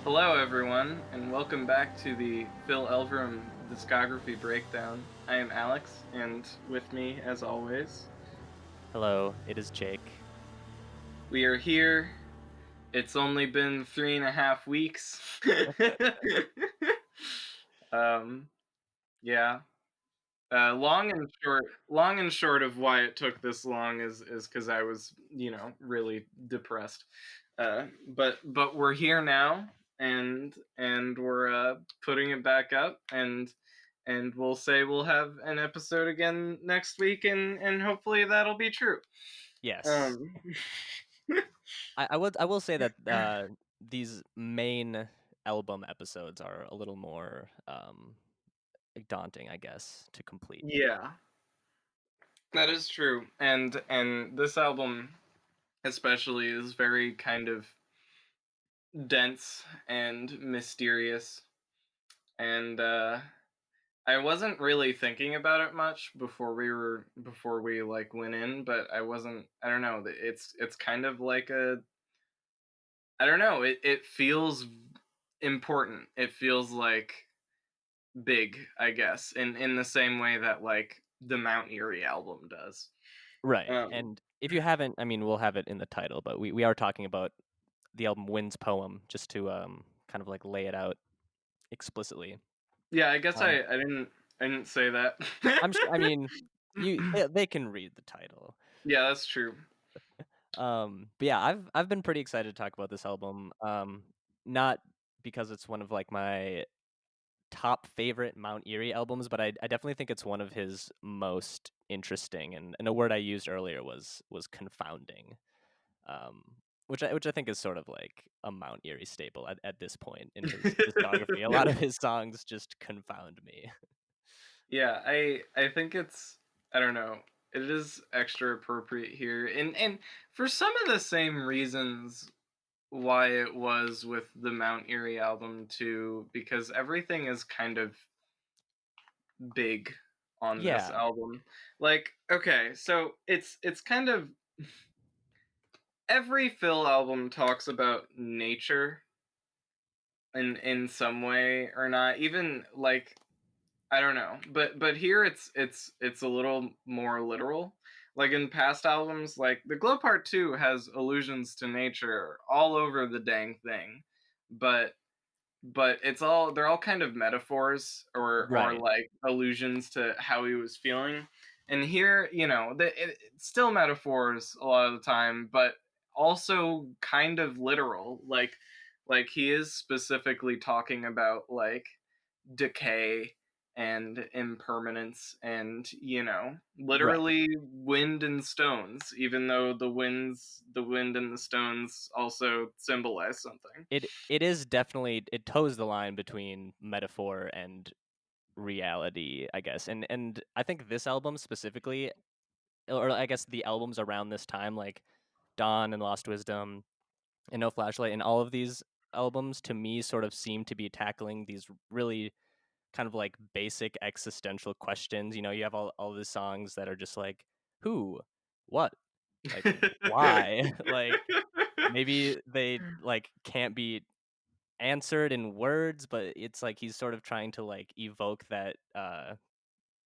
Hello, everyone, and welcome back to the Phil Elverum discography breakdown. I am Alex, and with me, as always, Hello, it is Jake. we are here. It's only been 3.5 weeks. um, yeah. Long and short of why it took this long is because I was, really depressed. But we're here now, and we're putting it back up, and we'll say we'll have an episode again next week, and hopefully that'll be true. Yes, Um, I will say that these main album episodes are a little more daunting, I guess, to complete. yeah, that is true, and this album especially is very kind of dense and mysterious, and I wasn't really thinking about it much before we like went in, but I don't know, it's kind of like a I don't know, it feels important. It feels like big, I guess, in the same way that like the Mount Eerie album does. Right, Um and if you haven't, I mean, we'll have it in the title, but we are talking about the album Wind's Poem, just to kind of like lay it out explicitly. yeah, I guess Um, I didn't say that. I'm sure. I mean, they can read the title. Yeah, that's true. But yeah, I've been pretty excited to talk about this album. Not because it's one of like my top favorite Mount Eerie albums, but I definitely think it's one of his most interesting. And a word I used earlier was confounding, which I think is sort of like a Mount Eerie staple at this point in his discography. A lot of his songs just confound me. Yeah, I think it's I don't know. It is extra appropriate here, and for some of the same reasons why it was with the Mount Eerie album too, because everything is kind of big on this Yeah, album. Like, okay, so it's kind of every Phil album talks about nature in some way or not. Even like I don't know, but here it's a little more literal. Like in past albums, like the Glow Part 2 has allusions to nature all over the dang thing, but they're all kind of metaphors or right. like allusions to how he was feeling. And here, it's still metaphors a lot of the time, but also kind of literal. Like he is specifically talking about like decay and impermanence and Right. literally wind and stones, even though the wind and the stones also symbolize something. It is definitely, it toes the line between metaphor and reality, I guess. And I think this album specifically, or I guess the albums around this time, like Dawn and Lost Wisdom and No Flashlight, and all of these albums to me sort of seem to be tackling these really kind of like basic existential questions. You know, you have all these songs that are just like who, what, like why, like maybe they like can't be answered in words, but it's like he's sort of trying to like evoke that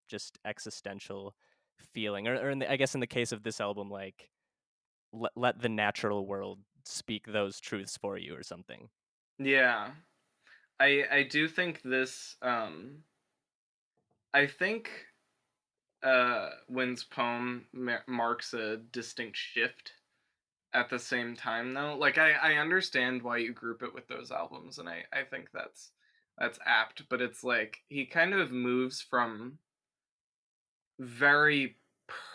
just existential feeling, or in I guess in the case of this album, like let the natural world speak those truths for you or something. Yeah, I do think this I think Wynn's poem marks a distinct shift at the same time though. Like I understand why you group it with those albums, and I think that's apt, but it's like he kind of moves from very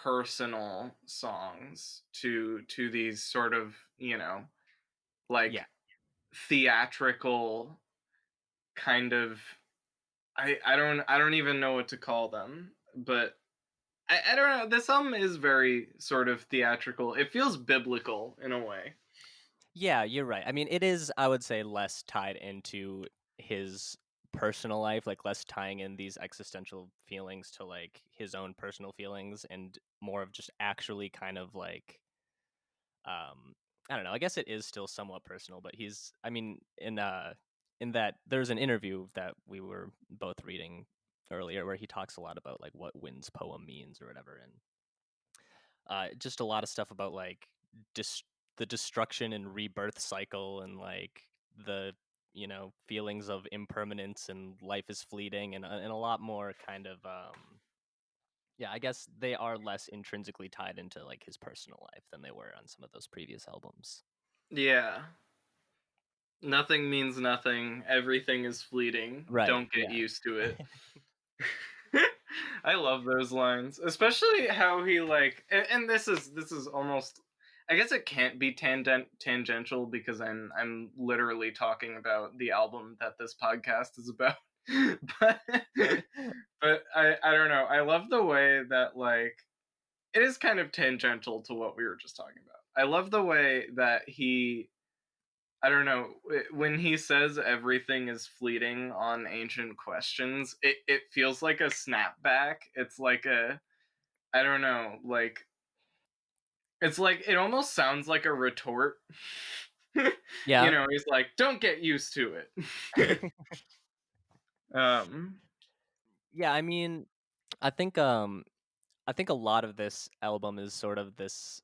personal songs to these sort of, like Yeah, theatrical kind of I don't even know what to call them, but I don't know. This album is very sort of theatrical. It feels biblical in a way. yeah, you're right. I mean, it is, I would say, less tied into his personal life, like less tying in these existential feelings to like his own personal feelings, and more of just actually kind of like I don't know, I guess it is still somewhat personal, but he's, I mean, in in that there's an interview that we were both reading earlier where he talks a lot about like what Wind's poem means or whatever, and just a lot of stuff about like the destruction and rebirth cycle and like the feelings of impermanence and life is fleeting and a lot more kind of yeah, I guess they are less intrinsically tied into like his personal life than they were on some of those previous albums. Yeah. Nothing means nothing. Everything is fleeting. Right. Don't get Yeah. used to it. I love those lines, especially how he like, and this is almost. I guess it can't be tangential because I'm literally talking about the album that this podcast is about. but but I don't know. I love the way that like it is kind of tangential to what we were just talking about. I love the way that he I don't know. When he says everything is fleeting on Ancient Questions, it feels like a snapback. It's like I don't know, like it's like it almost sounds like a retort. Yeah. He's like, "Don't get used to it." um, Yeah, I mean, I think I think a lot of this album is sort of this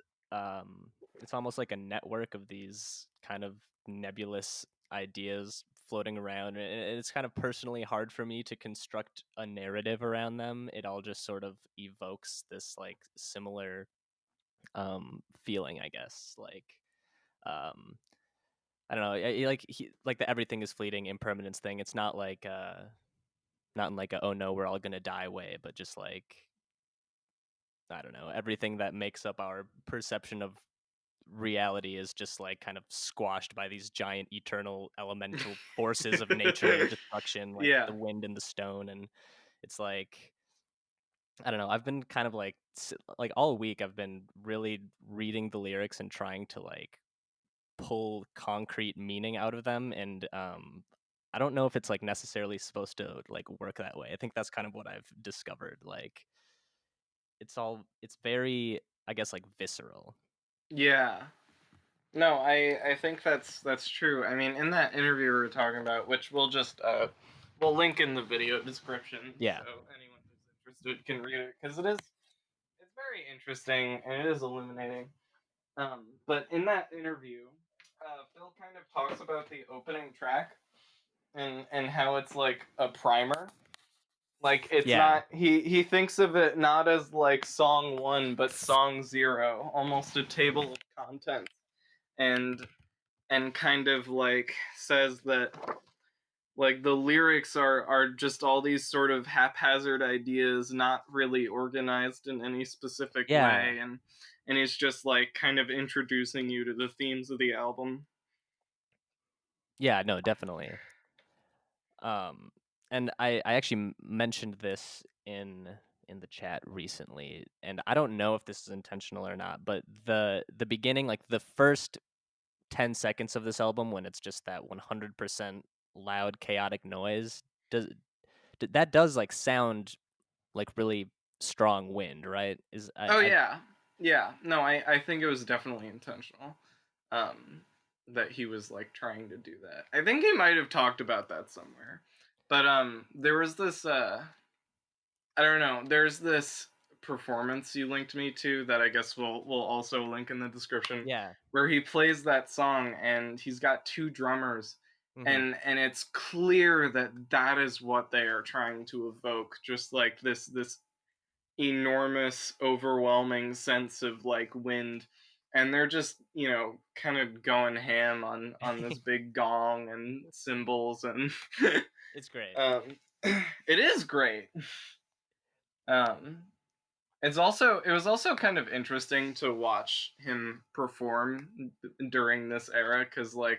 it's almost like a network of these kind of nebulous ideas floating around, and it's kind of personally hard for me to construct a narrative around them. It all just sort of evokes this like similar feeling, I guess. Like um I don't know, like the everything is fleeting impermanence thing. It's not like not in like a oh no we're all gonna die way, but just like I don't know, everything that makes up our perception of reality is just like kind of squashed by these giant eternal elemental forces of nature and destruction, like yeah, the wind and the stone. And it's like I don't know, I've been kind of like like all week I've been really reading the lyrics and trying to like pull concrete meaning out of them, and I don't know if it's like necessarily supposed to like work that way. I think that's kind of what I've discovered. Like it's very, I guess, like visceral. yeah. No, I think that's true. I mean, in that interview we were talking about, which we'll link in the video description, Yeah. so anyone who's interested can read it because it's very interesting and it is illuminating. But in that interview, Phil kind of talks about the opening track and how it's like a primer. Like it's Yeah. not he thinks of it not as like song one, but song zero, almost a table of contents, and kind of like says that like the lyrics are just all these sort of haphazard ideas, not really organized in any specific Yeah. way, and he's just like kind of introducing you to the themes of the album. Yeah, no, definitely. Um, and I actually mentioned this in the chat recently, and I don't know if this is intentional or not, but the beginning, like the first 10 seconds of this album, when it's just that 100% loud, chaotic noise, does that does like sound like really strong wind, right? Is Oh I yeah, yeah. No, I think it was definitely intentional. Um, that he was like trying to do that. I think he might have talked about that somewhere. But there was this I don't know. There's this performance you linked me to that I guess we'll also link in the description yeah. where he plays that song and he's got two drummers Hmm. and it's clear that that is what they are trying to evoke, just like this enormous overwhelming sense of like wind, and they're just kind of going ham on this big gong and cymbals and It's great. um it is great. um it was also kind of interesting to watch him perform during this era because like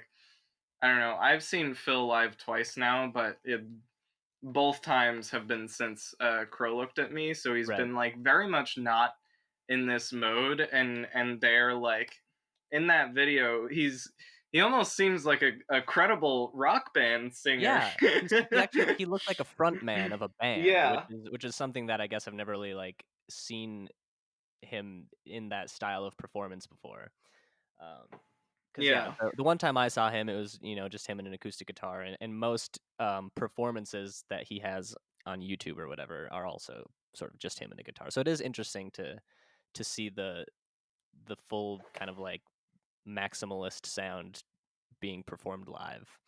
I don't know, I've seen Phil live twice now, but both times have been since Crow looked at me, so he's Right. been like very much not in this mode, and they're like in that video he almost seems like a credible rock band singer. Yeah, he looked like a front man of a band, Yeah. which is something that I guess I've never really like seen him in that style of performance before. Because 'Cause, yeah, Yeah. the one time I saw him, it was, just him and an acoustic guitar, and most, performances that he has on YouTube or whatever are also sort of just him and a guitar. So it is interesting to see the full kind of, like, maximalist sound being performed live.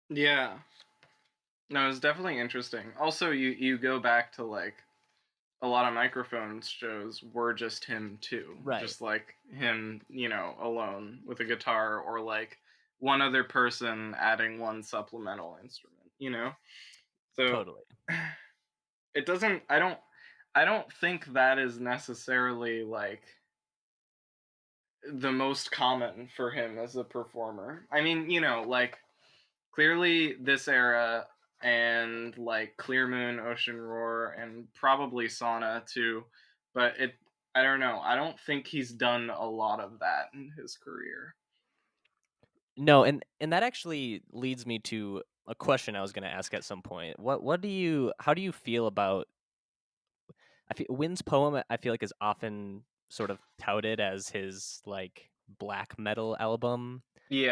Yeah. No, it's definitely interesting. Also, you go back to like a lot of microphones shows were just him too, Right. just like him, alone with a guitar or like one other person adding one supplemental instrument. So Totally. it doesn't. I don't think that is necessarily like the most common for him as a performer. I mean, like clearly this era and like Clear Moon, Ocean Roar, and probably Sauna too, but I don't know. I don't think he's done a lot of that in his career. No, and that actually leads me to a question I was gonna ask at some point. What do you how do you feel about I feel Wynn's poem I feel like is often sort of touted as his like black metal album.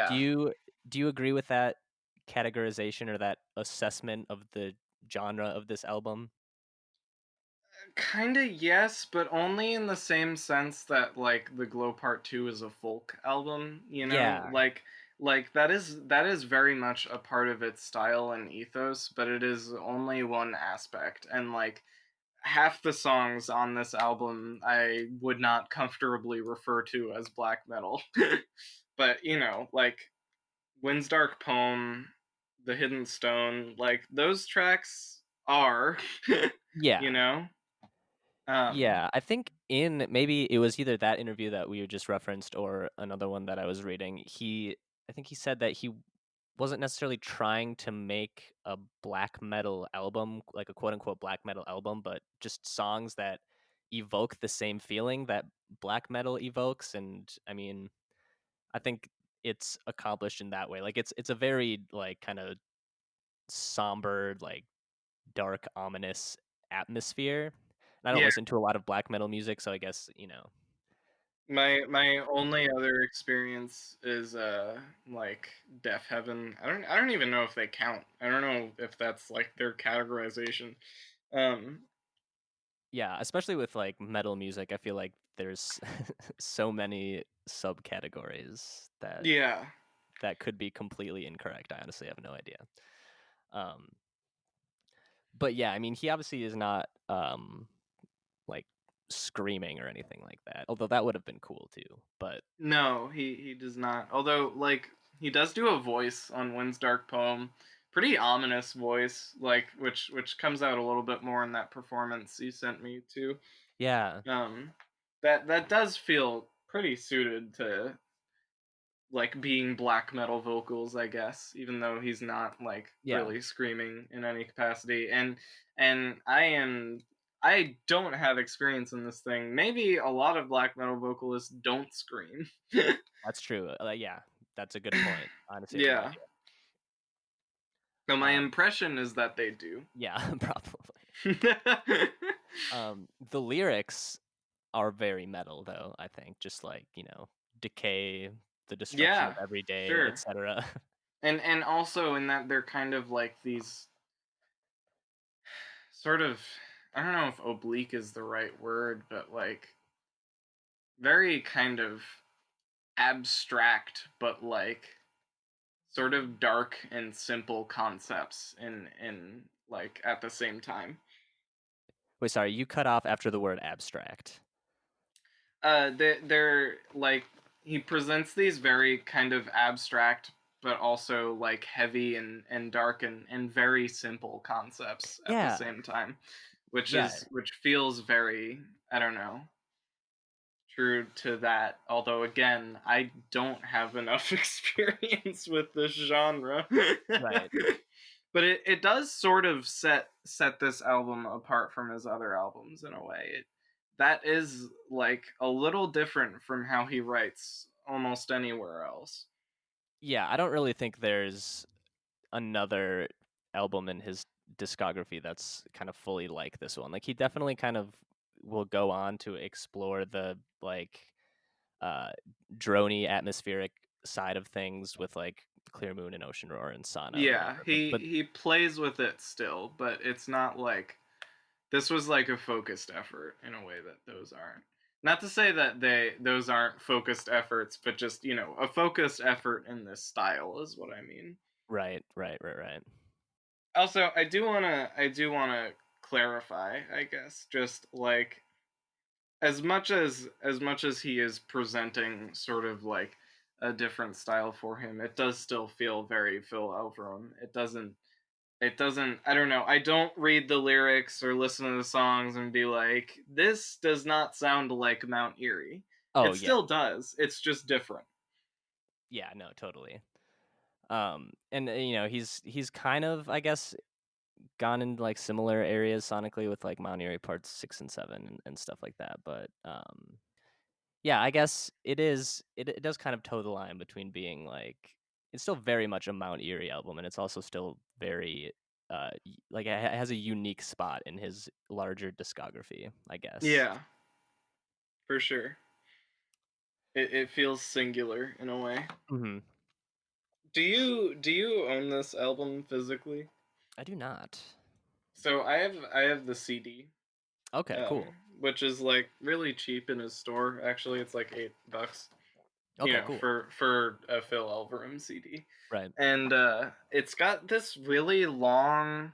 Do Yeah. you do you agree with that categorization or that assessment of the genre of this album? Kinda yes, but only in the same sense that like the Glow Part 2 is a folk album. Yeah. Like that is very much a part of its style and ethos, but it is only one aspect. And like half the songs on this album I would not comfortably refer to as black metal. But like Wind's Dark Poem, The Hidden Stone, like those tracks are you Yeah. know? Um Yeah, I think in maybe it was either that interview that we just referenced or another one that I was reading. I think he said that he wasn't necessarily trying to make a black metal album, like a quote unquote black metal album, but just songs that evoke the same feeling that black metal evokes. And I mean, I think it's accomplished in that way. Like it's a very like kind of somber, like dark, ominous atmosphere. And I don't yeah, listen to a lot of black metal music, so I guess, my only other experience is like Deaf Heaven. I don't even know if they count. I don't know if that's like their categorization. Um yeah, especially with like metal music, I feel like there's so many subcategories yeah. that could be completely incorrect. I honestly have no idea. Um, but yeah, I mean, he obviously is not like screaming or anything like that. Although that would have been cool too. But No, he does not. Although like he does do a voice on Wind's Dark Poem. Pretty ominous voice, like which comes out a little bit more in that performance you sent me too. yeah, Um that does feel pretty suited to like being black metal vocals, I guess, even though he's not like yeah, really screaming in any capacity. And I don't have experience in this thing. Maybe a lot of black metal vocalists don't scream. that's true. Yeah, that's a good point. Honestly, I have no Yeah. idea. So my Um, impression is that they do. yeah, probably. The lyrics are very metal, though. I think just like decay, the destruction of Yeah, every day, sure. etc. And also in that they're kind of like these sort of, I don't know if oblique is the right word, but like very kind of abstract but like sort of dark and simple concepts in like at the same time. Wait, sorry, you cut off after the word abstract. They're like he presents these very kind of abstract but also like heavy and dark and very simple concepts at the Yeah, same time, which yeah, is which feels very, I don't know, true to that. Although again, I don't have enough experience with this genre. right. But it does sort of set this album apart from his other albums in a way. That is like a little different from how he writes almost anywhere else. Yeah, I don't really think there's another album in his discography that's kind of fully like this one. Like he definitely kind of will go on to explore the like uh drony atmospheric side of things with like Clear Moon and Ocean Roar and Sana or Yeah, whatever. he But he plays with it still, but it's not like this was like a focused effort in a way that those aren't. Not to say that those aren't focused efforts, but just, a focused effort in this style is what I mean. right. Also, I do want to clarify, I guess, just like as much as he is presenting sort of like a different style for him, it does still feel very Phil Elverum. It doesn't, I don't know, I don't read the lyrics or listen to the songs and be like, this does not sound like Mount Eerie. Oh It yeah, still does, it's just different. yeah, no, totally. And he's kind of, I guess, gone into like similar areas sonically with like Mount Eerie parts 6 and 7 and stuff like that. But yeah, I guess it does kind of toe the line between being like it's still very much a Mount Eerie album, and it's also still very like it has a unique spot in his larger discography, I guess. Yeah, for sure. It feels singular in a way. Hmm. Do you own this album physically? I do not. So I have the CD, Okay, um, cool. which is like really cheap in his store. Actually, it's like $8, Okay, cool. for a Phil Elverum CD, Right. and it's got this really long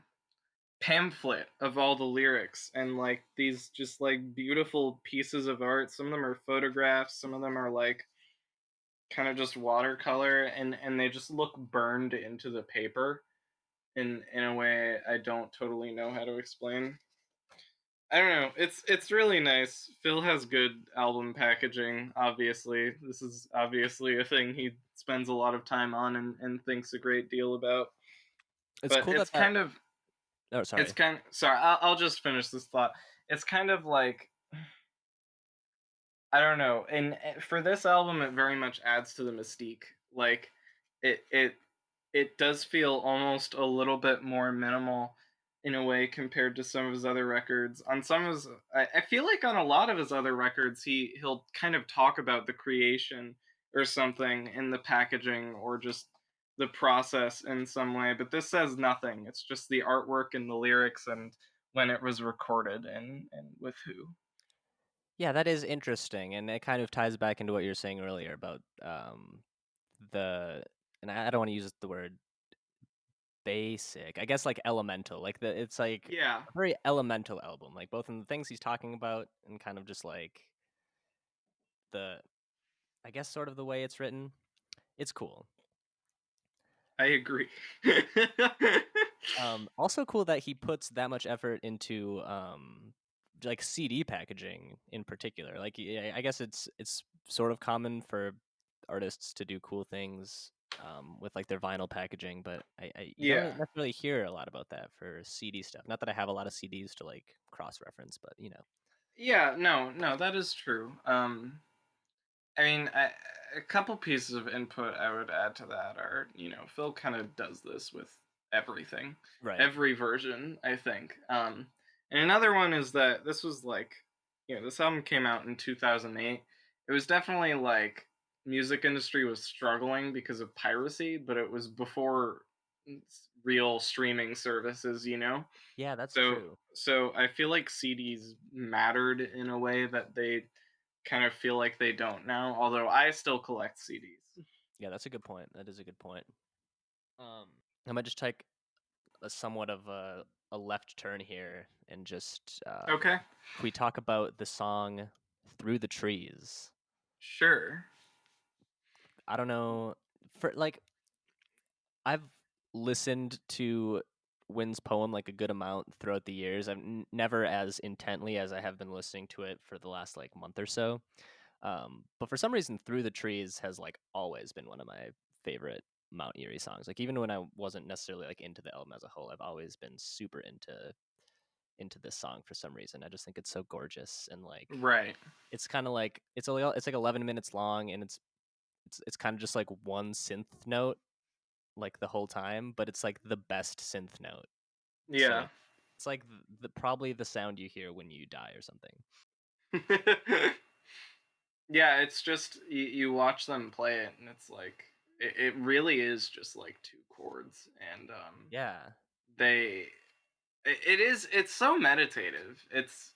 pamphlet of all the lyrics and like these just like beautiful pieces of art. Some of them are photographs, some of them are like kind of just watercolor, and they just look burned into the paper in a way I don't totally know how to explain. I don't know. It's really nice. Phil has good album packaging, obviously. This is obviously a thing he spends a lot of time on and thinks a great deal about. It's But cool it's that that. kind of Oh, it's sorry. kind sorry, I'll just finish this thought. It's kind of like, I don't know. And for this album, it very much adds to the mystique. Like, it does feel almost a little bit more minimal in a way compared to some of his other records. On some of his, I feel like on a lot of his other records, he'll kind of talk about the creation or something in the packaging or just the process in some way. But this says nothing. It's just the artwork and the lyrics and when it was recorded and with who. Yeah, that is interesting, and it kind of ties back into what you were saying earlier about the and I don't want to use the word basic. I guess like elemental. Like it's like Yeah, a very elemental album. Like both in the things he's talking about and kind of just like the I guess sort of the way it's written. It's cool. I agree. Also cool that he puts that much effort into like CD packaging in particular. Like I guess it's sort of common for artists to do cool things with like their vinyl packaging, but I you Yeah. don't necessarily hear a lot about that for CD stuff. Not that I have a lot of CDs to like cross reference, but Yeah, no, no, that is true. I mean, a couple pieces of input I would add to that are, Phil kind of does this with everything, right. every version, I think. And another one is that this was like, this album came out in 2008. It was definitely like music industry was struggling because of piracy, but it was before real streaming services. Yeah, that's So true. so I feel like CDs mattered in a way that they kind of feel like they don't now, although I still collect CDs. Yeah, that's a good point. That is a good point. Um, I might just take a somewhat of a left turn here and just Okay. can we talk about the song "Through the Trees"? Sure. I don't know. For like, I've listened to Wynn's poem like a good amount throughout the years. I've never as intently as I have been listening to it for the last like month or so. But for some reason, "Through the Trees" has like always been one of my favorite Mount Eerie songs. Like even when I wasn't necessarily like into the album as a whole, I've always been super into this song for some reason. I just think it's so gorgeous and like Right. it's kind of like it's like 11 minutes long and it's kind of just like one synth note like the whole time, but it's like the best synth note. So Yeah. it's like the probably the sound you hear when you die or something. Yeah, it's just you watch them play it, and it's like it really is just like two chords, and Yeah. they it's so meditative. It's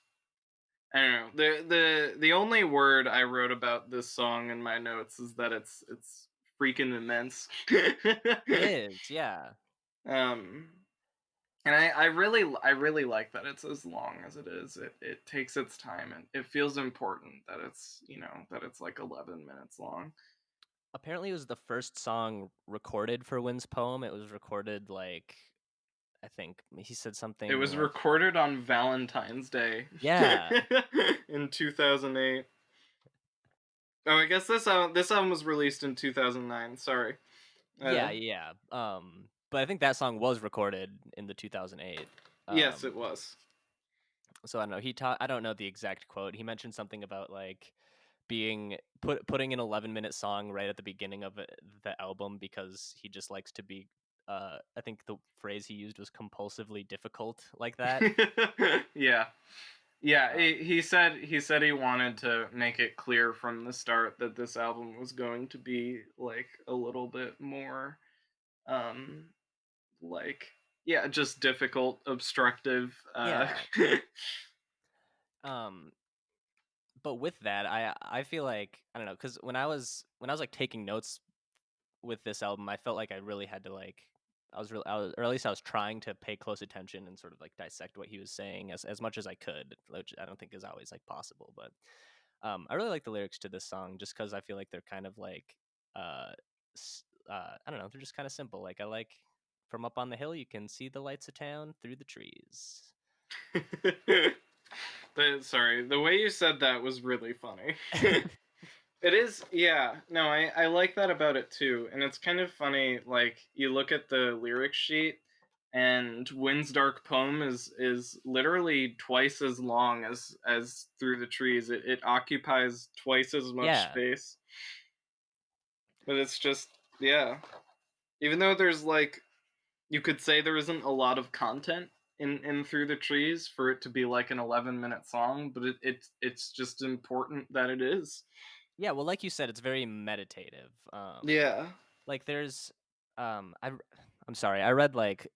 I don't know. The only word I wrote about this song in my notes is that it's freaking immense. It is, yeah. um and I really like that it's as long as it is. It takes its time, and it feels important that it's, that it's like 11 minutes long. Apparently, it was the first song recorded for Wynn's poem. It was recorded like I think he said It something was like, recorded on Valentine's Day yeah, in 2008. Oh, I guess this album was released in 2009. Sorry. yeah, yeah. But I think that song was recorded in the 2008. Yes, it Um, was. so I don't know. He taught. I don't know the exact quote. He mentioned something about like putting an 11-minute song right at the beginning of the album because he just likes to be. I think the phrase he used was compulsively difficult like that. Yeah. Yeah, Um, he said he wanted to make it clear from the start that this album was going to be like a little bit more um like yeah, just difficult, obstructive. yeah. Um, but with that, I feel like I don't know because when I was like taking notes with this album, I felt like I really had to like I was or at least I was trying to pay close attention and sort of like dissect what he was saying as much as I could, which I don't think is always like possible. But I really like the lyrics to this song just because I feel like they're kind of like uh, I don't know, they're just kind of simple. Like I like from up on the hill you can see the lights of town through the trees. Sorry, the way you said that was really funny. It is, yeah. No, I like that about it too. And it's kind of funny, like you look at the lyric sheet, and Wind's Dark Poem is literally twice as long as Through the Trees. It occupies twice as much Yeah, space. But it's just, yeah. Even though there's like, you could say there isn't a lot of content in Through the Trees for it to be like an 11-minute song, but it's just important that it is. yeah. Well, like you said, it's very meditative. Yeah. Like there's I'm sorry, I read like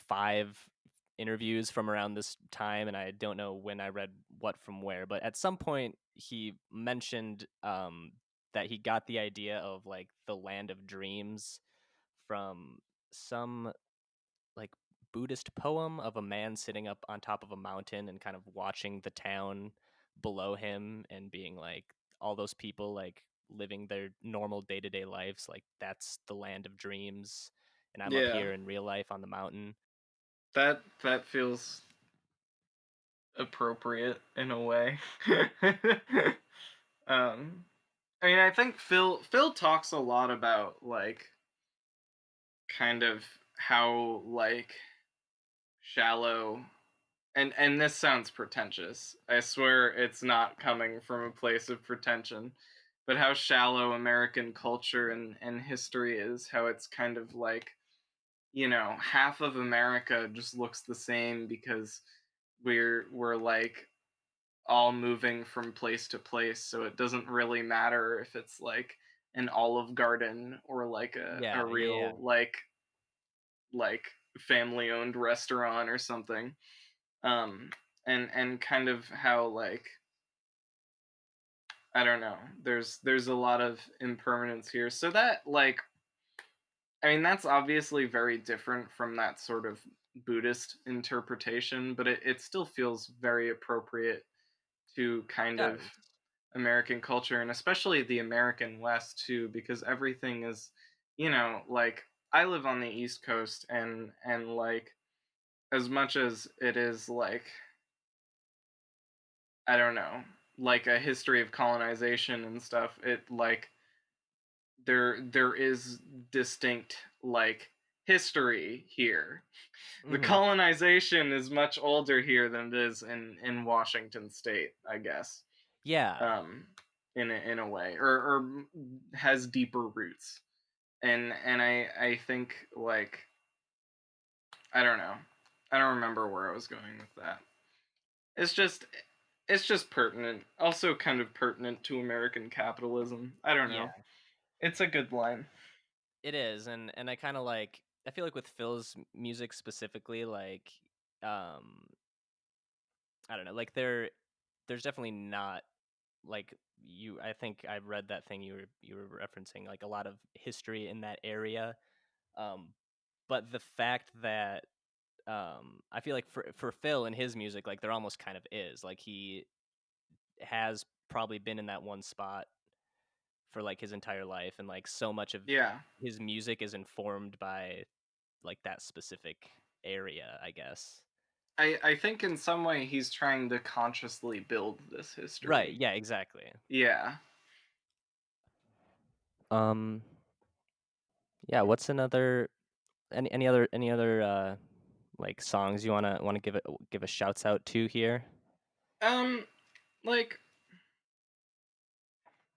5 interviews from around this time and I don't know when I read what from where, but at some point he mentioned that he got the idea of like the land of dreams from some like Buddhist poem of a man sitting up on top of a mountain and kind of watching the town below him and being like all those people like living their normal day-to-day lives, like that's the land of dreams and I'm up Yeah. here in real life on the mountain. That feels appropriate in a way. um I mean, I think Phil talks a lot about like kind of how like shallow, and this sounds pretentious. I swear it's not coming from a place of pretension, but how shallow American culture and history is, how it's kind of like, half of America just looks the same because we're like all moving from place to place, so it doesn't really matter if it's like an Olive Garden or like a Yeah, yeah, yeah. real like family owned restaurant or something. um and kind of how like, I don't know, there's a lot of impermanence here, so that like, I mean, that's obviously very different from that sort of Buddhist interpretation, but it still feels very appropriate to It kind of does. American culture, and especially the American West too, because everything is, like I live on the East Coast, and like as much as it is like, I don't know, like a history of colonization and stuff, it like there is distinct like history here. The Mhm. colonization is much older here than it is in Washington State, I guess. Yeah. um in a way, or has deeper roots, and I think like, I don't know, I don't remember where I was going with that. It's just, it's just pertinent. Also kind of pertinent to American capitalism. I don't Yeah, know. It's a good line. it is, and I kind of like. I feel like with Phil's music specifically, like, um, I don't know, like there's definitely not like you. I think I read that thing you were referencing, like a lot of history in that area. Um, but the fact that I feel like for Phil and his music, like there almost kind of is like he has probably been in that one spot for like his entire life, and like so much of Yeah. his music is informed by like that specific area, I guess. I think in some way he's trying to consciously build this Right. history. Yeah. Exactly. Yeah. Um. Yeah. What's another any other like songs you wanna give a shouts out to here? Um like,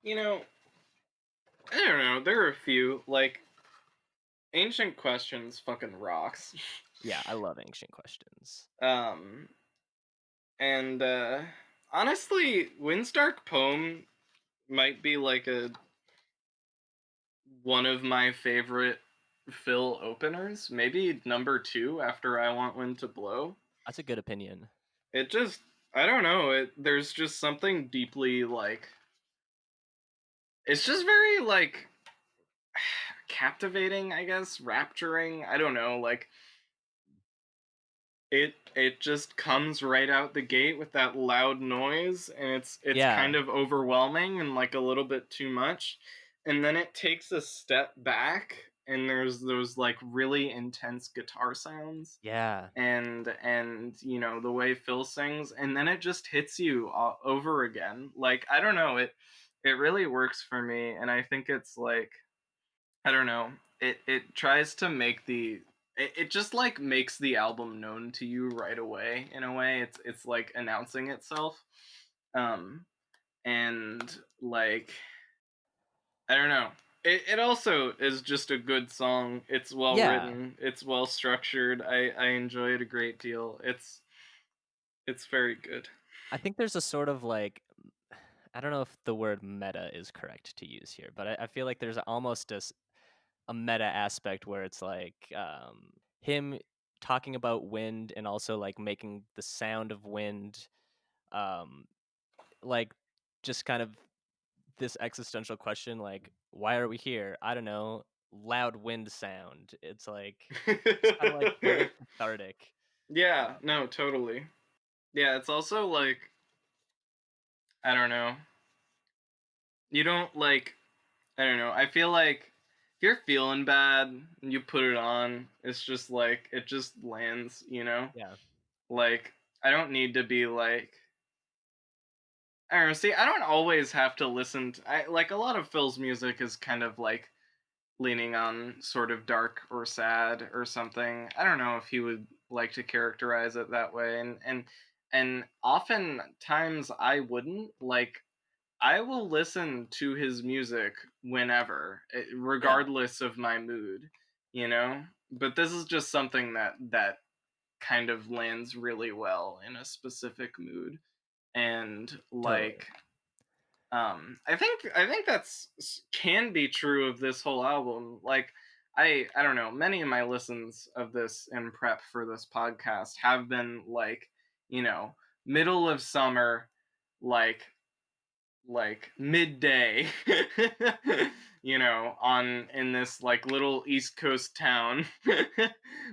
you know, I don't know, there are a few like Ancient Questions fucking rocks. Yeah, I love Ancient Questions. um and honestly, Windstark Poem might be like a one of my favorite Phil openers. Maybe number 2 after I Want Wind to Blow. That's a good opinion. It just, I don't know, there's just something deeply like, it's just very like captivating, I guess, rapturing. I don't know, like it just comes right out the gate with that loud noise, and it's kind Yeah. of overwhelming and like a little bit too much. And then it takes a step back, and there's those like really intense guitar sounds, Yeah. and you know the way Phil sings, and then it just hits you all over again. Like, I don't know, it really works for me, and I think it's like, I don't know. It tries to make it just like makes the album known to you right away. In a way, it's like announcing itself. Um and like, I don't know. It also is just a good song. It's well Yeah. written. It's well structured. I enjoy it a great deal. It's very good. I think there's a sort of like I don't know if the word meta is correct to use here, but I feel like there's almost a meta aspect where it's like him talking about wind and also like making the sound of wind, um, like just kind of this existential question, like why are we here? I don't know. Loud wind sound. It's like it's kind of like very cathartic. Yeah, no, totally. Yeah, it's also like, I don't know. You don't like, I don't know. I feel like if you're feeling bad and you put it on, it's just like it just lands, you know? Yeah. Like, I don't need to be like, I don't know. See, I don't always have to listen to, I like, a lot of Phil's music is kind of like leaning on sort of dark or sad or something. I don't know if he would like to characterize it that way, and oftentimes I wouldn't like, I will listen to his music whenever, Yeah. regardless of my mood, you know? But this is just something that kind of lands really well in a specific mood. And Totally. like, I think that's can be true of this whole album. Like, I don't know, many of my listens of this in prep for this podcast have been like, you know, middle of summer, like midday, you know, on in this like little East Coast town,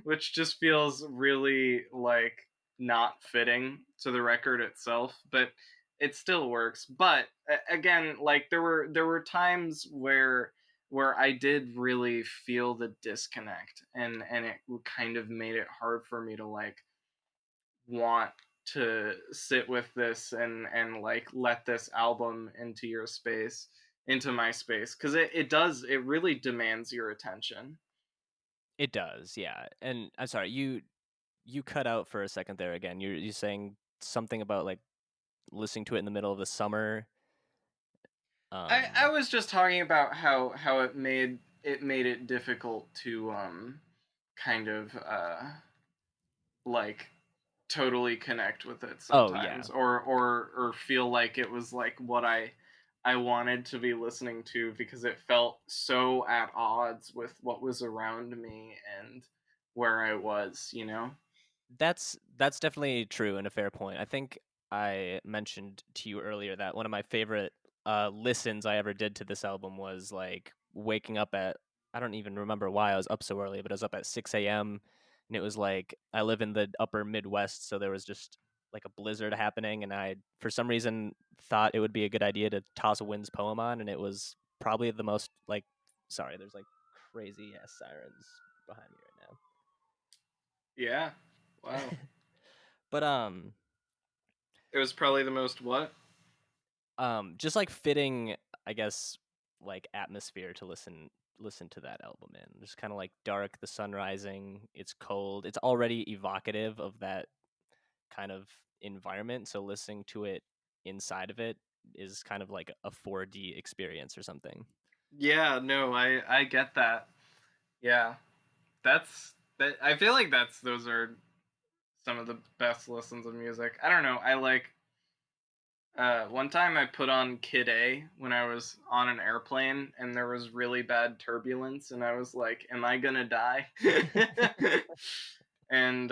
which just feels really like not fitting to the record itself, but it still works. But again, like there were times where I did really feel the disconnect, and it kind of made it hard for me to like want to sit with this and like let this album into your space, into my space, because it really demands your attention. It does, yeah. And I'm sorry, you cut out for a second there again. You saying something about like listening to it in the middle of the summer. I was just talking about how it made it difficult to kind of like totally connect with it Oh yeah, sometimes, or feel like it was like what I wanted to be listening to because it felt so at odds with what was around me and where I was, you know? that's definitely true and a fair point. I think I mentioned to you earlier that one of my favorite listens I ever did to this album was like waking up at, I don't even remember why I was up so early, but I was up at 6 a.m. and it was like I live in the upper Midwest, so there was just like a blizzard happening, and I for some reason thought it would be a good idea to toss a Wind's poem on, and it was probably the most like, sorry, there's like crazy ass sirens behind me right Yeah. Wow. now. But It was probably the most what? just like fitting, I guess, like atmosphere to listen to that album in. Just kind of like dark, the sun rising, it's cold. It's already evocative of that kind of environment, so listening to it inside of it is kind of like a 4D experience or something. Yeah, no, I get that. Yeah. That's that I feel like those are some of the best listens of music. I don't know. I like one time I put on Kid A when I was on an airplane and there was really bad turbulence and I was like, am I gonna die? And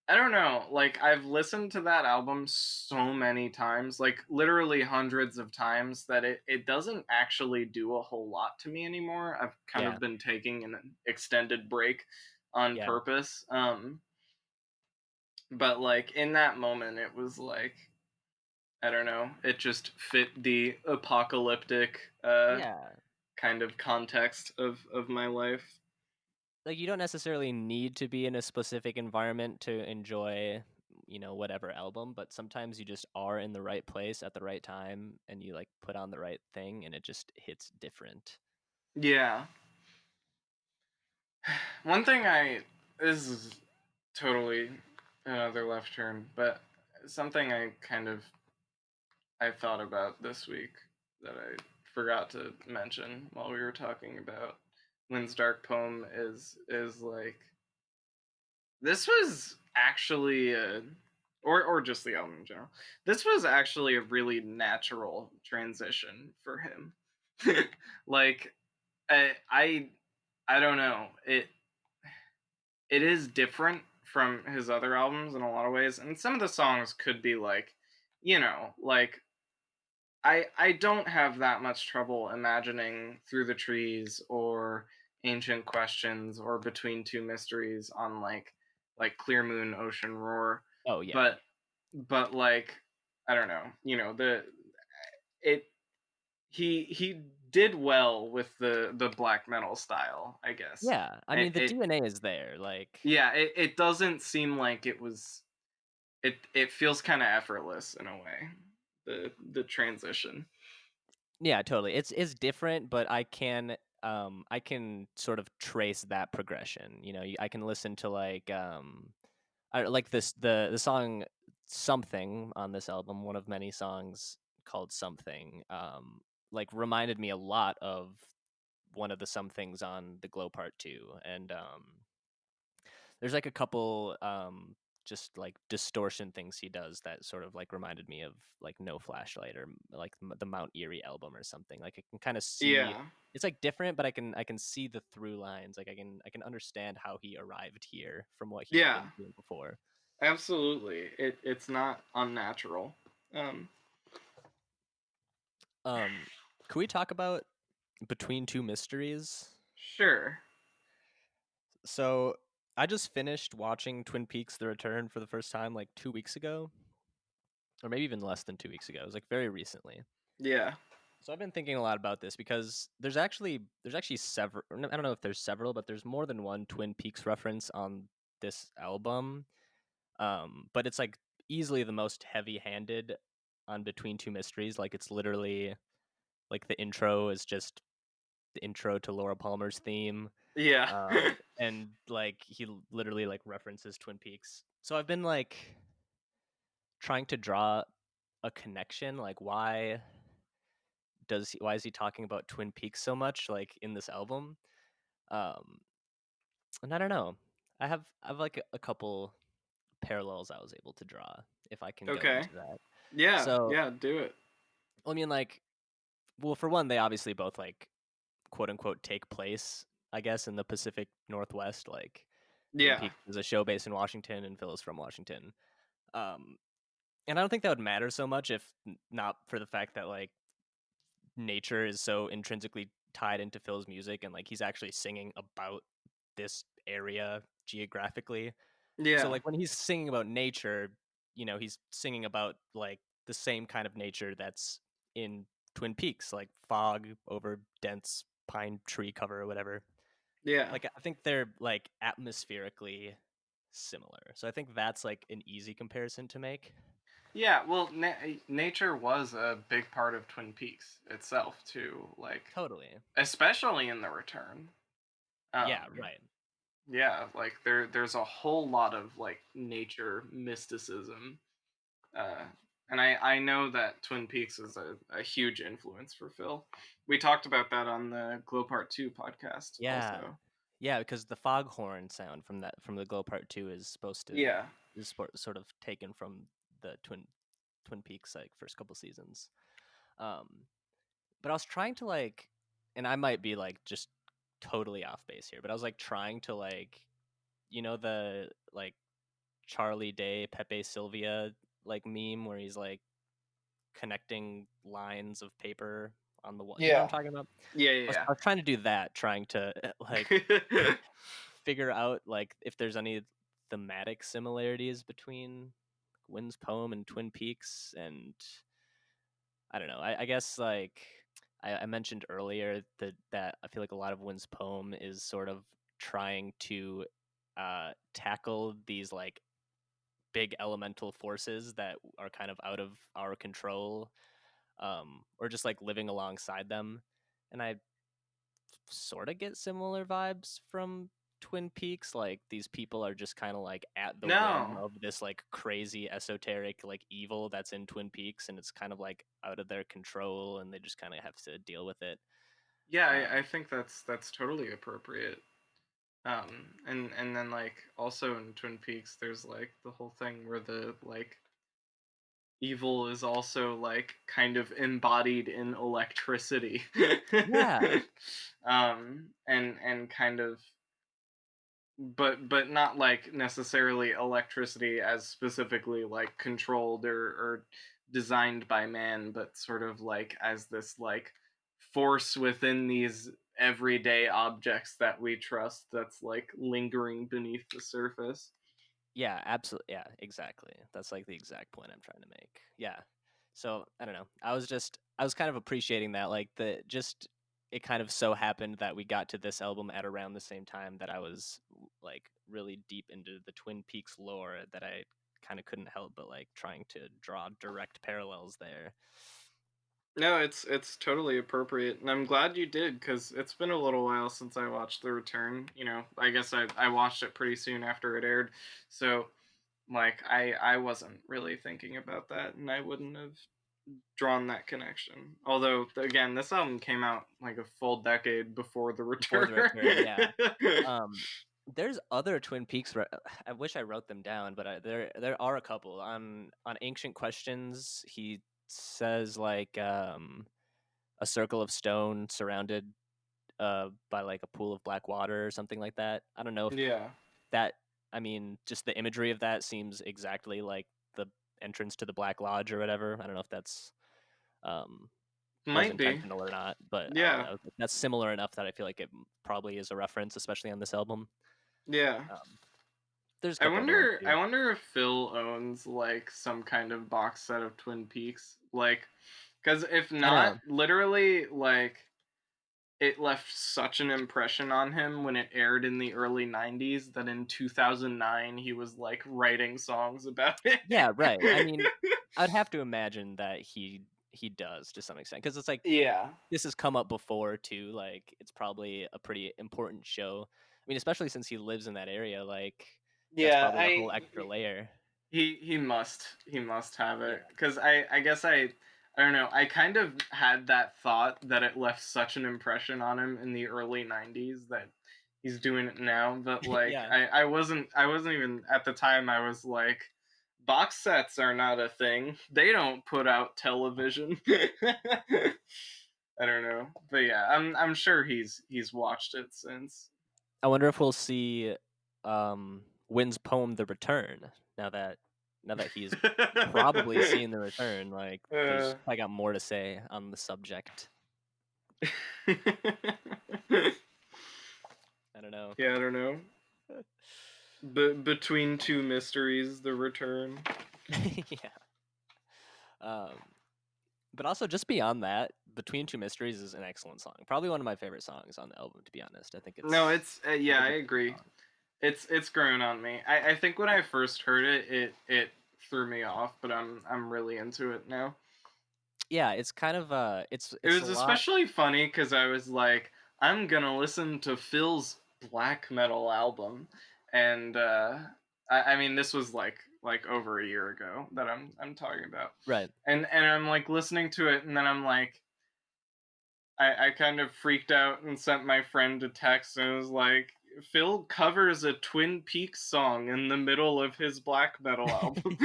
I don't know, like I've listened to that album so many times, like literally hundreds of times, that it doesn't actually do a whole lot to me anymore. I've kind Yeah, of been taking an extended break on yeah, purpose. But like in that moment it was like, I don't know, it just fit the apocalyptic yeah. kind of context of my life. Like you don't necessarily need to be in a specific environment to enjoy, whatever album, but sometimes you just are in the right place at the right time and you like put on the right thing and it just hits different. Yeah. One thing I this is totally another left turn, but something I thought about this week that I forgot to mention while we were talking about Lynn's Dark Poem is like this was actually or just the album in general. This was actually a really natural transition for him. Like I I don't know. It is different from his other albums in a lot of ways, and some of the songs could be like, like I don't have that much trouble imagining Through the Trees or Ancient Questions or Between Two Mysteries on like Clear Moon Ocean Roar. Oh yeah. But like I don't know, it he did well with the black metal style, I guess. Yeah. I It, mean, the it DNA is there. Like, yeah, it doesn't seem like it feels kind of effortless in a way. The transition. yeah, totally. It's different, but I can sort of trace that progression. I can listen to like I like this the song Something on this album, one of many songs called Something, like reminded me a lot of one of the Some Things on the Glow Part 2. And there's like a couple just like distortion things he does that sort of like reminded me of like No Flashlight or like the Mount Eerie album or something. Like I can kind of see Yeah. it's like different, but I can see the through lines. Like I can understand how he arrived here from what he had Yeah. been doing before. Absolutely. It's not unnatural. Um Um, could we talk about Between Two Mysteries? sure. So I just finished watching Twin Peaks: The Return for the first time like 2 weeks ago, or maybe even less than 2 weeks ago. It was like very recently. Yeah. So I've been thinking a lot about this because there's actually several. I don't know if there's several, but there's more than one Twin Peaks reference on this album. But it's like easily the most heavy-handed on Between Two Mysteries. Like it's literally like the intro is just the intro to Laura Palmer's theme. Yeah. And like he literally like references Twin Peaks. So I've been like trying to draw a connection. Like why is he talking about Twin Peaks so much like in this album? Um, and I don't know. I have like a couple parallels I was able to draw, if I can go Okay. into that. Yeah, So, yeah, do it. I mean, like, well, for one, they obviously both like quote unquote take place, I guess, in the Pacific Northwest. Like, Twin Yeah. Peaks is a show based in Washington, and Phil is from Washington. Um, and I don't think that would matter so much if not for the fact that like nature is so intrinsically tied into Phil's music, and like he's actually singing about this area geographically. So Yeah. like when he's singing about nature, he's singing about like the same kind of nature that's in Twin Peaks, like fog over dense pine tree cover or whatever. Yeah. Like I think they're like atmospherically similar. So I think that's like an easy comparison to make. Yeah, well, nature was a big part of Twin Peaks itself too, like Totally. especially in The Return. Yeah, Um, right. yeah, like there's a whole lot of like nature mysticism, uh, and I know that Twin Peaks is a huge influence for Phil. We talked about that on the Glow Part Two podcast, Yeah. also. Yeah, because the foghorn sound from the Glow Part 2 is supposed to Yeah, sort of taken from the Twin Peaks like first couple seasons. Um, but I was trying to like, and I might be like just totally off base here, but I was like trying to like, the like Charlie Day Pepe Sylvia like meme where he's like connecting lines of paper on the wall. You know what I'm yeah, talking about? yeah, I was trying to do that, trying to like yeah. figure out like if there's any thematic similarities between Wynn's poem and Twin Peaks, and I don't know. I guess like I mentioned earlier that I feel like a lot of Wynn's poem is sort of trying to tackle these like big elemental forces that are kind of out of our control, or just like living alongside them. And I sort of get similar vibes from Twin Peaks. Like these people are just kind of like at the whim No, of this like crazy esoteric like evil that's in Twin Peaks, and it's kind of like out of their control, and they just kind of have to deal with it. yeah, I Um, think that's totally appropriate. And then like also in Twin Peaks, there's like the whole thing where the like evil is also like kind of embodied in electricity. yeah, And kind of but not like necessarily electricity as specifically like controlled or designed by man, but sort of like as this like force within these everyday objects that we trust that's like lingering beneath the surface. yeah, absolutely, yeah, exactly. That's like the exact point I'm trying to make. Yeah. So I don't know. I was kind of appreciating that, like the just it kind of so happened that we got to this album at around the same time that I was like really deep into the Twin Peaks lore that I kind of couldn't help but like trying to draw direct parallels there. No, it's totally appropriate, and I'm glad you did because it's been a little while since I watched The Return. You know, I guess I watched it pretty soon after it aired, so like I wasn't really thinking about that, and I wouldn't have drawn that connection. Although again, this album came out like a full decade before The Before Return. the return, yeah. Um, there's other Twin Peaks. I wish I wrote them down, but there are a couple on Ancient Questions. He says like a circle of stone surrounded by like a pool of black water or something like that. I don't know if Yeah, that. I mean, just the imagery of that seems exactly like the entrance to the Black Lodge or whatever. I don't know if that's um was might be. intentional or not, but I don't Yeah, know. That's similar enough that I feel like it probably is a reference, especially on this album. yeah. Um, there's a I couple other ones wonder. I too. wonder if Phil owns like some kind of box set of Twin Peaks, like, because if I not, know. literally, like, it left such an impression on him when it aired in the early '90s that in 2009 he was like writing songs about it. Yeah, right. I mean, I'd have to imagine that he does to some extent because it's like Yeah, this has come up before too. Like it's probably a pretty important show. I mean, especially since he lives in that area. Like that's yeah. probably a whole extra layer. He must have Yeah. it because I guess I don't know. I kind of had that thought that it left such an impression on him in the early '90s that he's doing it now, but like Yeah. I wasn't even at the time. I was like, box sets are not a thing. They don't put out television. I don't know, but yeah, I'm sure he's watched it since. I wonder if we'll see Wynn's poem "The Return" now that he's probably seen The Return. Like, uh, I got more to say on the subject. I don't know. yeah, I don't know. Between two mysteries, the return. Yeah. Um, but also just beyond that, "Between Two Mysteries" is an excellent song. Probably one of my favorite songs on the album, to be honest. No, it's I yeah, I think it's a agree. good song. It's grown on me. I think when I first heard it, it threw me off, but I'm really into it now. Yeah, it's kind of It it's a was lot. especially funny because I was like, I'm gonna listen to Phil's black metal album, and I mean this was like over a year ago that I'm talking about, Right. and I'm like listening to it, and then I'm like, I kind of freaked out and sent my friend a text and was like, Phil covers a Twin Peaks song in the middle of his black metal album.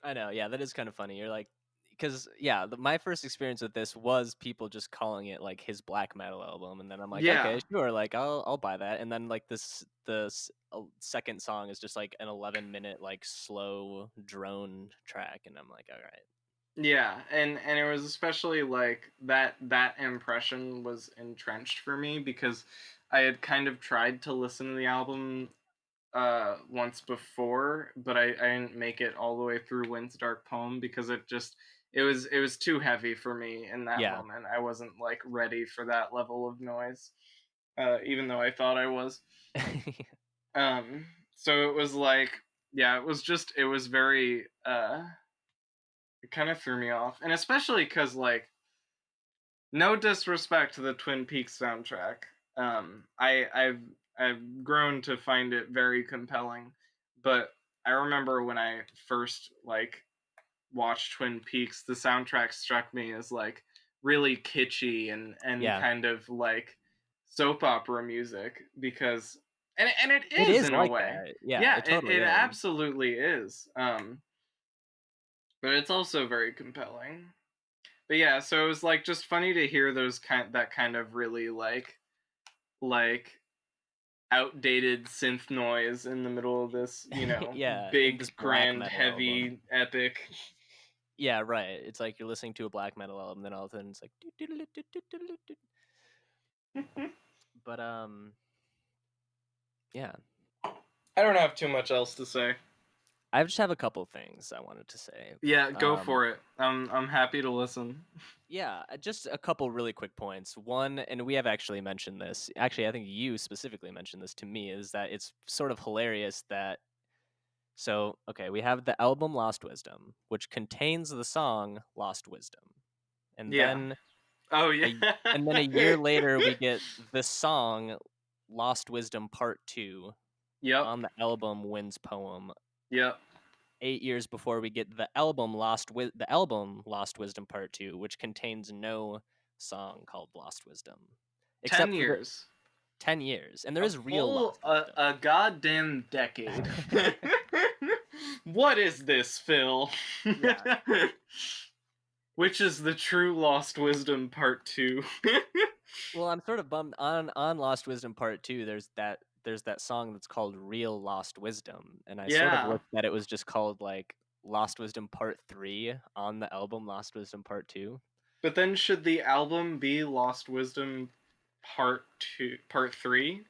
I know, yeah, that is kind of funny. You're like, because yeah, my first experience with this was people just calling it like his black metal album, and then I'm like, Yeah, okay, sure, like I'll buy that. And then like second song is just like an 11-minute like slow drone track, and I'm like, all right, yeah, and it was especially like that impression was entrenched for me because I had kind of tried to listen to the album once before, but I didn't make it all the way through Wind's Dark Poem because it was too heavy for me in that yeah, moment. I wasn't like ready for that level of noise, even though I thought I was. Um, so it was like, yeah, it was very it kind of threw me off, and especially because like no disrespect to the Twin Peaks soundtrack. I've grown to find it very compelling, but I remember when I first like watched Twin Peaks, the soundtrack struck me as like really kitschy and yeah, kind of like soap opera music because and it it is is in a like way. that. Yeah, Yeah, it it, totally it is. absolutely is. But it's also very compelling. But yeah, so it was like just funny to hear that kind of really like outdated synth noise in the middle of this, Yeah, in big, this black grand, metal album. heavy, epic. Yeah, right. It's like you're listening to a black metal album, then all of a sudden it's like. But yeah. I don't have too much else to say. I just have a couple things I wanted to say. Yeah, go Um, for it. I'm happy to listen. yeah, just a couple really quick points. One, and we have actually mentioned this. Actually, I think you specifically mentioned this to me, is that it's sort of hilarious that. So, okay, we have the album Lost Wisdom, which contains the song Lost Wisdom. And Yeah. then Oh yeah. a year later we get the song Lost Wisdom Part 2 Yep. on the album Wind's Poem. Yep. 8 years before we get the album Lost Wisdom Part 2, which contains no song called Lost Wisdom, 10 except for the years. 10 years, and there A is real full Lost Wisdom. a goddamn decade. What is this, Phil? Yeah. Which is the true Lost Wisdom Part 2? Well, I'm sort of bummed on Lost Wisdom Part 2. There's that song that's called Real Lost Wisdom, and I sort of Yeah. wished that it was just called like Lost Wisdom Part 3 on the album Lost Wisdom Part 2. But then should the album be Lost Wisdom Part 2, Part 3?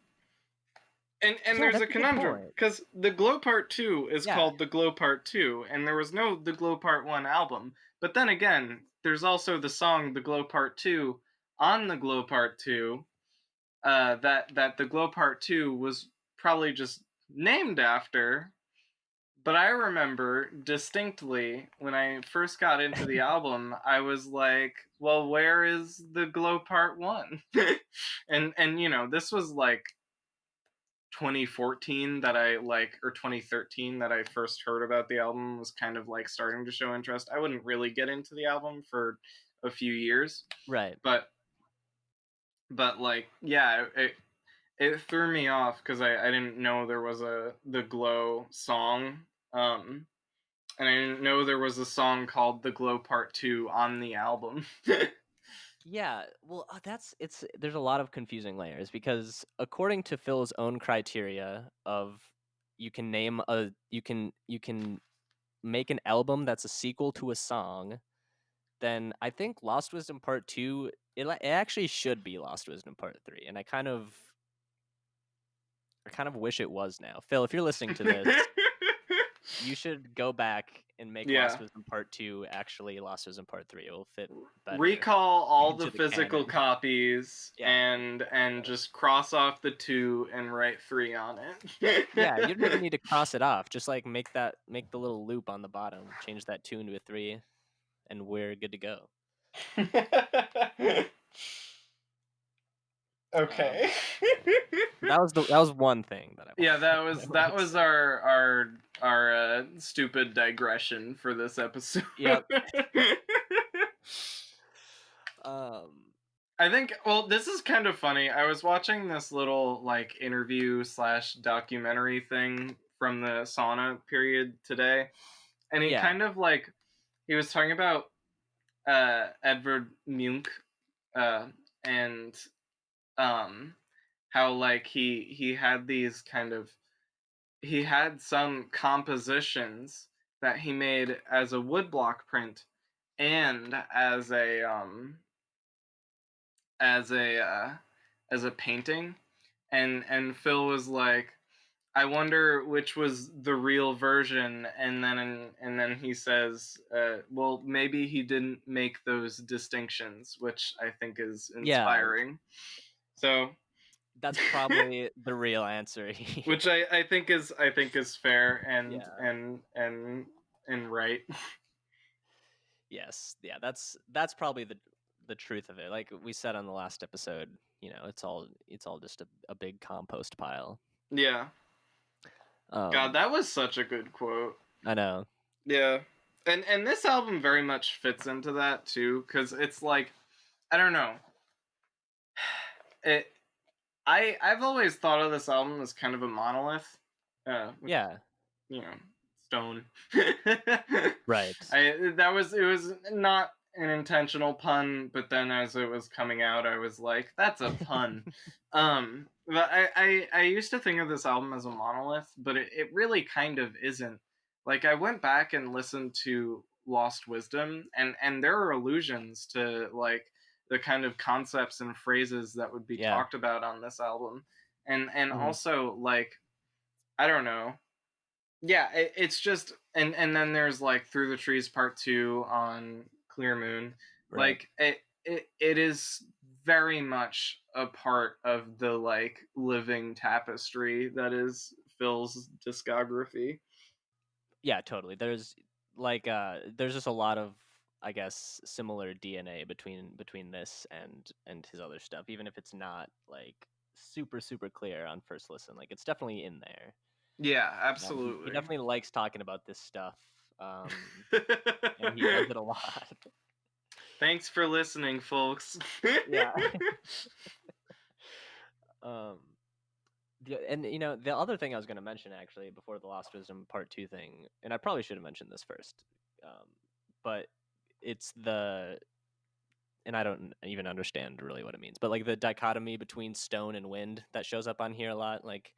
And Yeah, there's a that's a good conundrum point. because the Glow Part 2 is Yeah. called the Glow Part 2 and there was no the Glow Part 1 album. But then again, there's also the song The Glow Part 2 on the Glow Part 2 that the Glow Part 2 was probably just named after. But I remember distinctly when I first got into the album, I was like, well, where is the Glow Part 1? And this was like 2014 that I like, or 2013 that I first heard about the album, was kind of like starting to show interest. I wouldn't really get into the album for a few years, Right. but but like, yeah, it threw me off because I didn't know there was a the Glow song. Um, and I didn't know there was a song called "The Glow Part 2" on the album. Yeah, well, there's a lot of confusing layers because according to Phil's own criteria of you can make an album that's a sequel to a song, then I think Lost Wisdom Part 2 it actually should be Lost Wisdom Part 3, and I kind of wish it was now. Phil, if you're listening to this, you should go back and make Lost Yeah. Wisdom Part 2 actually Lost Wisdom Part 3. It will fit better Recall all the into the physical canon. copies Yeah. and just cross off the 2 and write 3 on Yeah, you don't even it. need to cross it off. Just like make the little loop on the bottom, change that 2 into a 3, and we're good to go. Okay. That was one thing that I Yeah, that wanted to was say. our stupid digression for this episode. Yep. Um, I think, well, this is kind of funny. I was watching this little like interview slash documentary thing from the sauna period today, and he yeah, kind of like he was talking about Edvard Munch, uh, and um how like he had these kind of he had some compositions that he made as a woodblock print and as a uh, as a painting, and Phil was like, I wonder which was the real version, and then he says, well, maybe he didn't make those distinctions, which I think is yeah. inspiring. So, That's probably the real answer which here. I think is fair Yeah. and right. Yes. Yeah. That's probably the truth of it. Like we said on the last episode, it's all just a big compost pile. Yeah. God, Um, that was such a good quote. I know. Yeah. And this album very much fits into that too, because it's like, I don't know. It I've always thought of this album as kind of a monolith. Which, Yeah. you know, stone. Right. That was, it was not an intentional pun, but then as it was coming out, I was like, that's a pun. But I used to think of this album as a monolith, but it really kind of isn't. Like, I went back and listened to Lost Wisdom, and there are allusions to like the kind of concepts and phrases that would be Yeah. talked about on this album, and Mhm. also like, I don't know, yeah, it's just, and then there's like Through the Trees Part 2 on Clear Moon. Right. Like, it is very much a part of the like living tapestry that is Phil's discography. Yeah, totally. There's just a lot of, I guess, similar DNA between this and his other stuff, even if it's not like super clear on first listen. Like it's definitely in there. Yeah, He absolutely. definitely likes talking about this stuff. And he does it a lot. Thanks for listening, folks. Yeah. um and the other thing I was going to mention actually before the Lost Wisdom Part 2 thing, and I probably should have mentioned this first. But it's the and I don't even understand really what it means, but like the dichotomy between stone and wind that shows up on here a lot. Like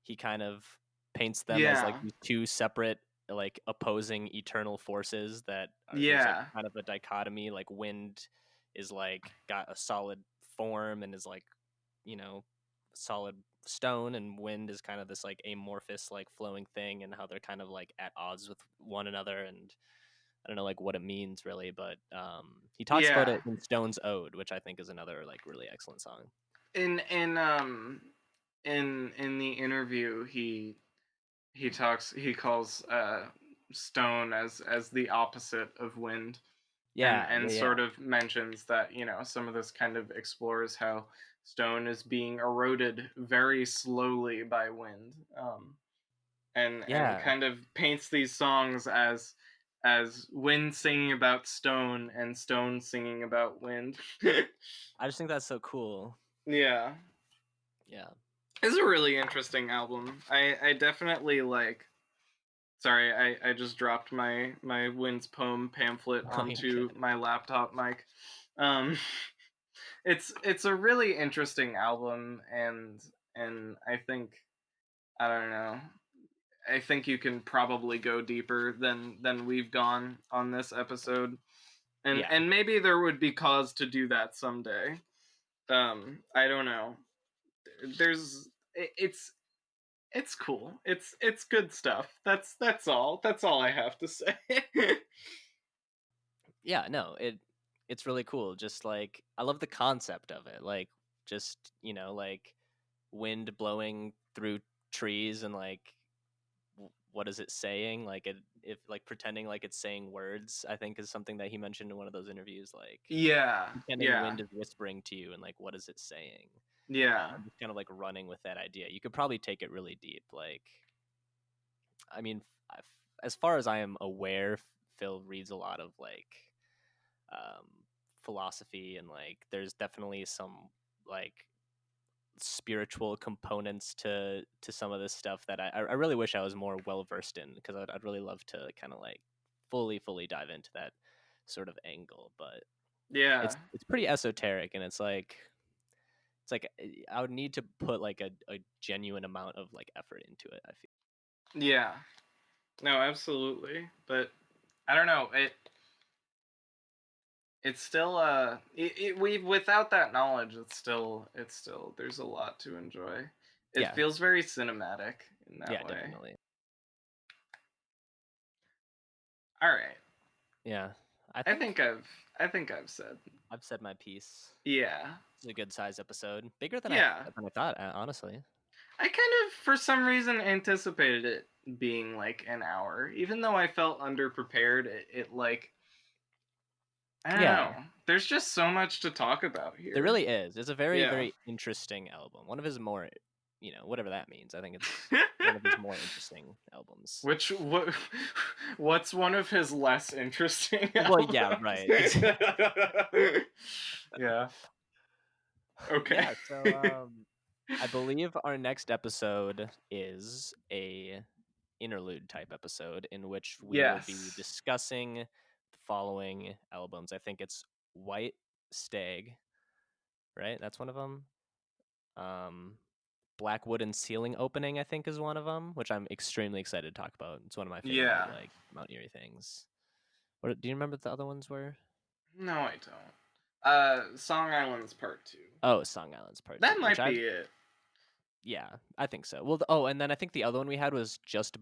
he kind of paints them as like Yeah. these two separate, like opposing eternal forces that are there's like Yeah. kind of a dichotomy. Like wind is like got a solid form and is like, you know, solid stone, and wind is kind of this like amorphous, like flowing thing, and how they're kind of like at odds with one another. And I don't know like what it means really, but he talks about Yeah. it in Stone's Ode, which I think is another like really excellent song. In the interview, he calls stone as the opposite of wind, Yeah, and yeah, yeah, sort of mentions that, you know, some of this kind of explores how stone is being eroded very slowly by wind, and yeah, kind of paints these songs as as wind singing about stone and stone singing about wind. I just think that's so cool. Yeah. Yeah. It's a really interesting album. I definitely like. Sorry, I just dropped my Wind's poem pamphlet Oh, you're onto good. my laptop mic. Um, it's a really interesting album, and I think, I don't know. I think you can probably go deeper than we've gone on this episode, and Yeah. and maybe there would be cause to do that someday. I don't know. There's it's cool. It's good stuff. That's all. That's all I have to say. Yeah, no, it's really cool. Just like I love the concept of it. Like just, like wind blowing through trees and like what is it saying? Like it if like pretending like it's saying words, I think is something that he mentioned in one of those interviews, like Yeah, pretending yeah, wind is whispering to you and like what is it saying? yeah, And just kind of like running with that idea. You could probably take it really deep. Like I mean, as far as I am aware, Phil reads a lot of like um, philosophy and like there's definitely some like spiritual components to some of this stuff that I really wish I was more well versed in because I'd really love to kind of like fully dive into that sort of angle, but yeah, it's pretty esoteric and it's like I would need to put like a genuine amount of like effort into it, I feel. yeah. No, absolutely. But I don't know. It's still we without that knowledge, it's still there's a lot to enjoy. It Yeah, feels very cinematic in that yeah, way. definitely. All right. Yeah, I I think think I've I think I've said. I've said my piece. Yeah. It's a good size episode, bigger Yeah. than I thought, honestly. I kind of, for some reason, anticipated it being like an hour, even though I felt underprepared. It like, I don't Yeah, know. There's just so much to talk about there here. really is. It's a very, Yeah. very interesting album. One of his more, whatever that means. I think it's one of his more interesting albums. What's one of his less interesting Well, yeah, albums? right. Yeah. Okay. Yeah, so I believe our next episode is a interlude type episode in which we will be Yes. discussing the following albums. I think it's White Stag, right? That's one of them. Um, Black Wooden Ceiling Opening, I think, is one of them, which I'm extremely excited to talk about. It's one of my favorite Yeah. like Mount Eerie things. What do you remember what the other ones were? No, I don't. Song Islands Part 2. Oh, Song Islands Part Two, That which might I be it. yeah, I think so. Well, oh, and then I think the other one we had was just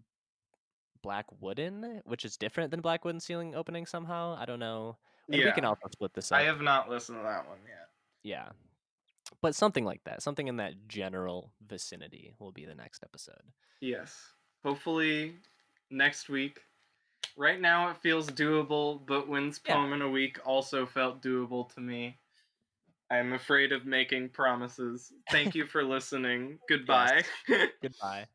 Black Wooden, which is different than Black Wooden Ceiling Opening somehow. I don't know, and we can Yeah. also split this I up. have not listened to that one yet. Yeah, but something like that, something in that general vicinity will be the next episode. Yes. Hopefully next week. Right now it feels doable, but Wynn's Yeah. poem in a week also felt doable to me. I'm afraid of making promises. Thank you for listening. Yes. Goodbye. Goodbye.